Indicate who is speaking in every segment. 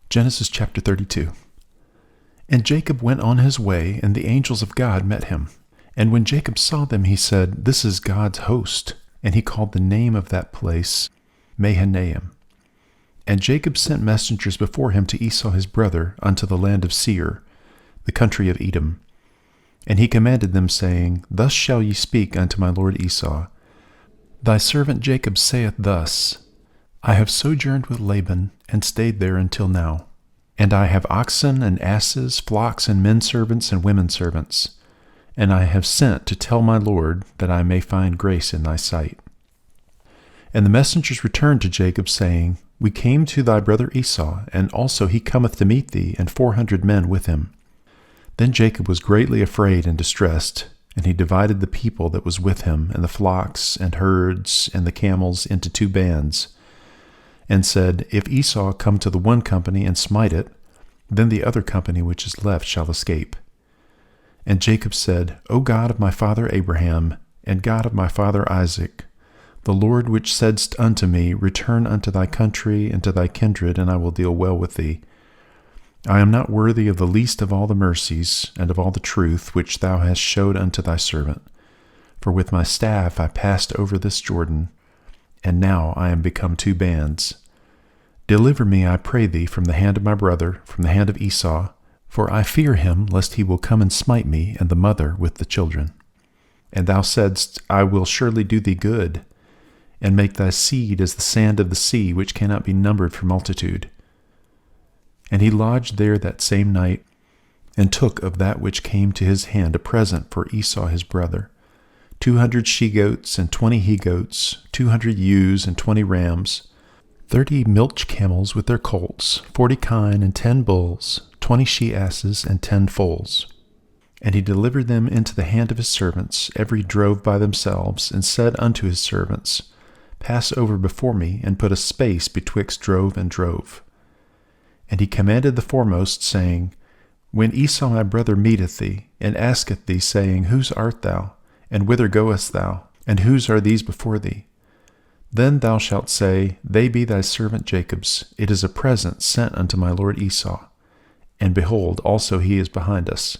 Speaker 1: Genesis chapter 32. And Jacob went on his way, and the angels of God met him. And when Jacob saw them, he said, "This is God's host." And he called the name of that place Mahanaim. And Jacob sent messengers before him to Esau his brother unto the land of Seir, the country of Edom. And he commanded them, saying, Thus shall ye speak unto my lord Esau. Thy servant Jacob saith thus, I have sojourned with Laban, and stayed there until now. And I have oxen and asses, flocks and men servants and women servants. And I have sent to tell my lord, that I may find grace in thy sight. And the messengers returned to Jacob, saying, We came to thy brother Esau, and also he cometh to meet thee, and 400 men with him. Then Jacob was greatly afraid and distressed, and he divided the people that was with him, and the flocks and herds and the camels into 2 bands, and said, If Esau come to the one company and smite it, then the other company which is left shall escape. And Jacob said, O God of my father Abraham, and God of my father Isaac, the Lord which saidst unto me, Return unto thy country and to thy kindred, and I will deal well with thee. I am not worthy of the least of all the mercies and of all the truth which thou hast showed unto thy servant. For with my staff I passed over this Jordan, and now I am become 2 bands. Deliver me, I pray thee, from the hand of my brother, from the hand of Esau, for I fear him, lest he will come and smite me and the mother with the children. And thou saidst, I will surely do thee good, and make thy seed as the sand of the sea, which cannot be numbered for multitude. And he lodged there that same night, and took of that which came to his hand a present for Esau his brother, 200 she-goats and 20 he-goats, 200 ewes and 20 rams, 30 milch camels with their colts, 40 kine and 10 bulls, 20 she-asses and 10 foals. And he delivered them into the hand of his servants, every drove by themselves, and said unto his servants, Pass over before me, and put a space betwixt drove and drove. And he commanded the foremost, saying, When Esau my brother meeteth thee, and asketh thee, saying, Whose art thou? And whither goest thou? And whose are these before thee? Then thou shalt say, They be thy servant Jacob's. It is a present sent unto my lord Esau. And behold, also he is behind us.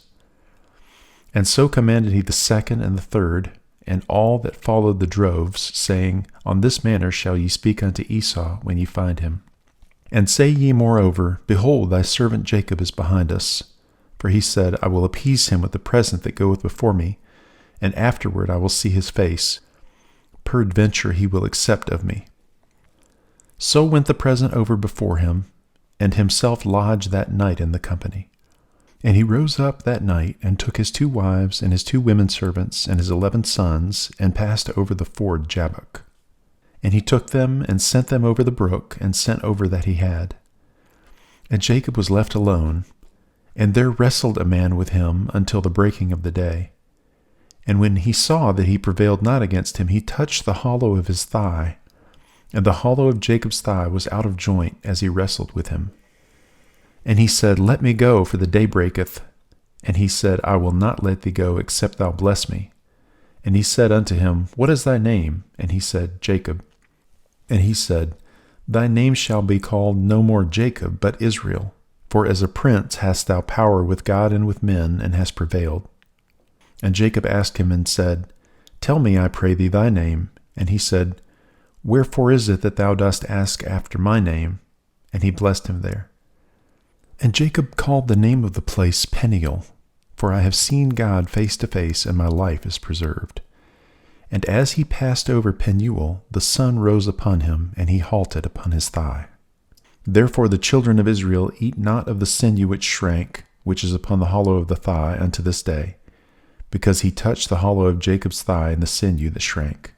Speaker 1: And so commanded he the second and the third, and all that followed the droves, saying, On this manner shall ye speak unto Esau when ye find him. And say ye moreover, Behold, thy servant Jacob is behind us. For he said, I will appease him with the present that goeth before me, and afterward I will see his face. Peradventure he will accept of me. So went the present over before him, and himself lodged that night in the company. And he rose up that night, and took his 2 wives, and his 2 women servants, and his 11 sons, and passed over the ford Jabbok. And he took them, and sent them over the brook, and sent over that he had. And Jacob was left alone, and there wrestled a man with him until the breaking of the day. And when he saw that he prevailed not against him, he touched the hollow of his thigh, and the hollow of Jacob's thigh was out of joint as he wrestled with him. And he said, Let me go, for the day breaketh. And he said, I will not let thee go, except thou bless me. And he said unto him, What is thy name? And he said, Jacob. And he said, Thy name shall be called no more Jacob, but Israel. For as a prince hast thou power with God and with men, and hast prevailed. And Jacob asked him and said, Tell me, I pray thee, thy name. And he said, Wherefore is it that thou dost ask after my name? And he blessed him there. And Jacob called the name of the place Peniel, for I have seen God face to face, and my life is preserved. And as he passed over Penuel, the sun rose upon him, and he halted upon his thigh. Therefore the children of Israel eat not of the sinew which shrank, which is upon the hollow of the thigh, unto this day, because he touched the hollow of Jacob's thigh and the sinew that shrank.